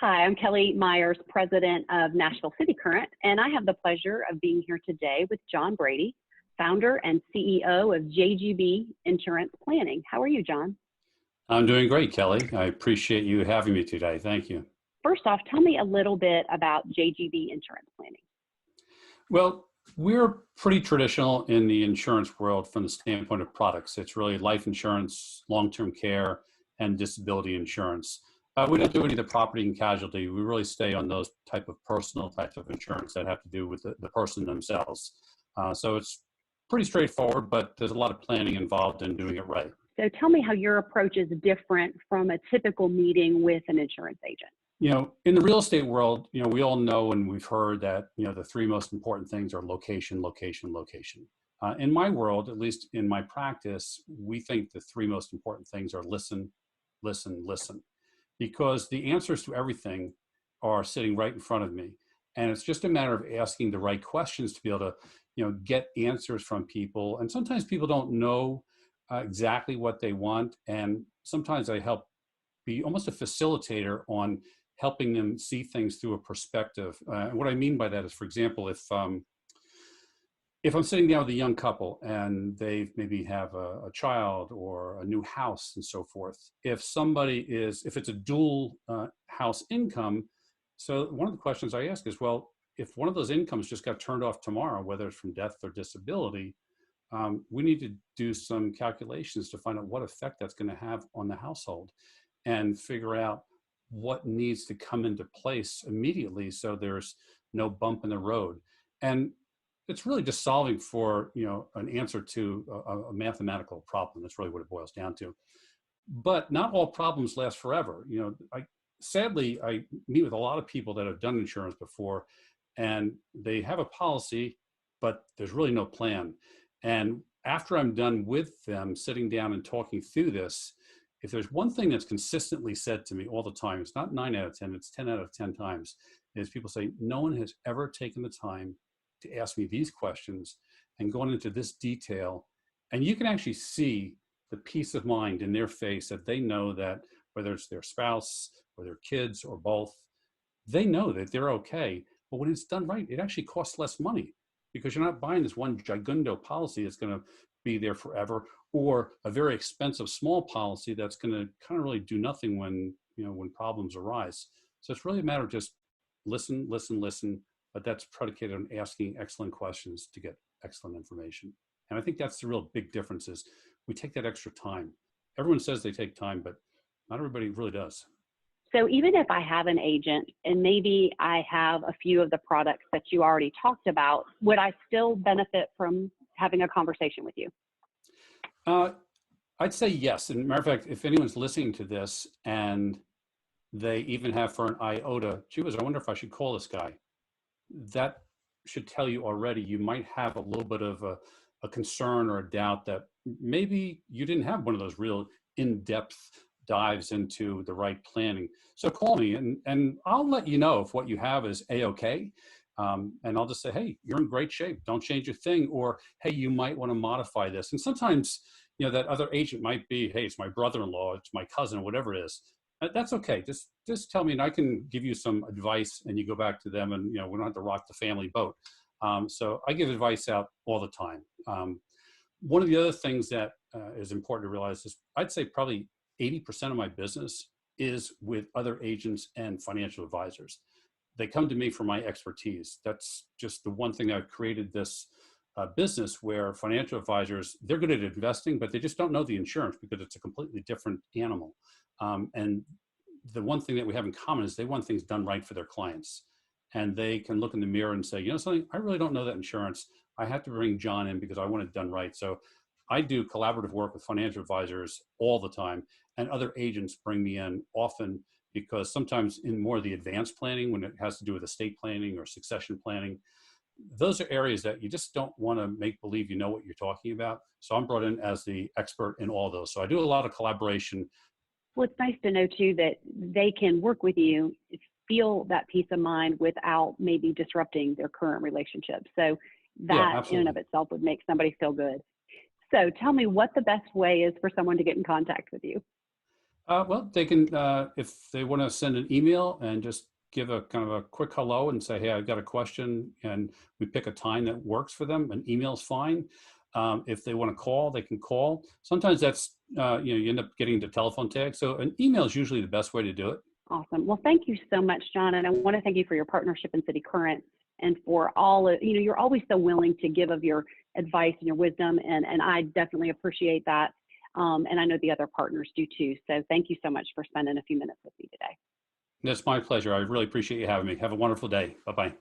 Hi, I'm Kelly Myers, president of Nashville City Current, and I have the pleasure of being here today with John Brady, founder and CEO of JGB Insurance Planning. How are you, John? I'm doing great, Kelly. I appreciate you having me today. Thank you. First off, tell me a little bit about JGB Insurance Planning. Well, we're pretty traditional in the insurance world from the standpoint of products. It's really life insurance, long-term care, and disability insurance. We don't do any of the property and casualty. We really stay on those type of personal types of insurance that have to do with the person themselves. So it's pretty straightforward, but there's a lot of planning involved in doing it right. So tell me how your approach is different from a typical meeting with an insurance agent. In the real estate world, we all know and we've heard that, the three most important things are location, location, location. In my world, at least in my practice, we think the three most important things are listen, listen, listen. Because the answers to everything are sitting right in front of me. And it's just a matter of asking the right questions to be able to, get answers from people. And sometimes people don't know exactly what they want. And sometimes I help be almost a facilitator on helping them see things through a perspective. And what I mean by that is, for example, if I'm sitting down with a young couple and they maybe have a child or a new house and so forth, if it's a dual house income, so one of the questions I ask is, well, if one of those incomes just got turned off tomorrow, whether it's from death or disability, we need to do some calculations to find out what effect that's going to have on the household and figure out what needs to come into place immediately so there's no bump in the road. And it's really just solving for, an answer to a mathematical problem. That's really what it boils down to. But not all problems last forever. Sadly, I meet with a lot of people that have done insurance before, and they have a policy, but there's really no plan. And after I'm done with them, sitting down and talking through this, if there's one thing that's consistently said to me all the time, it's not 9 out of 10, it's 10 out of 10 times, is people say, no one has ever taken the time to ask me these questions and going into this detail. And you can actually see the peace of mind in their face that they know that whether it's their spouse or their kids or both, they know that they're okay. But when it's done right, it actually costs less money because you're not buying this one gigundo policy that's going to be there forever, or a very expensive small policy that's going to kind of really do nothing when problems arise. So it's really a matter of just listen, listen, listen, but that's predicated on asking excellent questions to get excellent information. And I think that's the real big difference is we take that extra time. Everyone says they take time, but not everybody really does. So even if I have an agent and maybe I have a few of the products that you already talked about, would I still benefit from having a conversation with you? I'd say yes. And matter of fact, if anyone's listening to this and they even have for an iota, gee whiz, I wonder if I should call this guy. That should tell you already you might have a little bit of a concern or a doubt that maybe you didn't have one of those real in-depth dives into the right planning. So call me and I'll let you know if what you have is A-okay. And I'll just say, hey, you're in great shape. Don't change a thing. Or, hey, you might want to modify this. And sometimes, that other agent might be, hey, it's my brother-in-law, it's my cousin, whatever it is. That's okay. Just tell me and I can give you some advice and you go back to them and, we don't have to rock the family boat. So I give advice out all the time. One of the other things that is important to realize is I'd say probably 80% of my business is with other agents and financial advisors. They come to me for my expertise. That's just the one thing I've created this business where financial advisors, they're good at investing, but they just don't know the insurance because it's a completely different animal. And the one thing that we have in common is they want things done right for their clients. And they can look in the mirror and say, something, I really don't know that insurance. I have to bring John in because I want it done right. So I do collaborative work with financial advisors all the time, and other agents bring me in often because sometimes in more of the advanced planning, when it has to do with estate planning or succession planning, those are areas that you just don't want to make believe you know what you're talking about. So I'm brought in as the expert in all those. So I do a lot of collaboration. Well, it's nice to know too that they can work with you, feel that peace of mind without maybe disrupting their current relationship. So that in and of itself would make somebody feel good. So tell me what the best way is for someone to get in contact with you. Well, they can, if they want to send an email and just give a kind of a quick hello and say, hey, I've got a question, and we pick a time that works for them, an email's fine. If they want to call, they can call. Sometimes that's, you end up getting the telephone tag. So an email is usually the best way to do it. Awesome. Well, thank you so much, John. And I want to thank you for your partnership in City Current and for all of, you're always so willing to give of your advice and your wisdom. And I definitely appreciate that. And I know the other partners do too. So thank you so much for spending a few minutes with me today. It's my pleasure. I really appreciate you having me. Have a wonderful day. Bye-bye.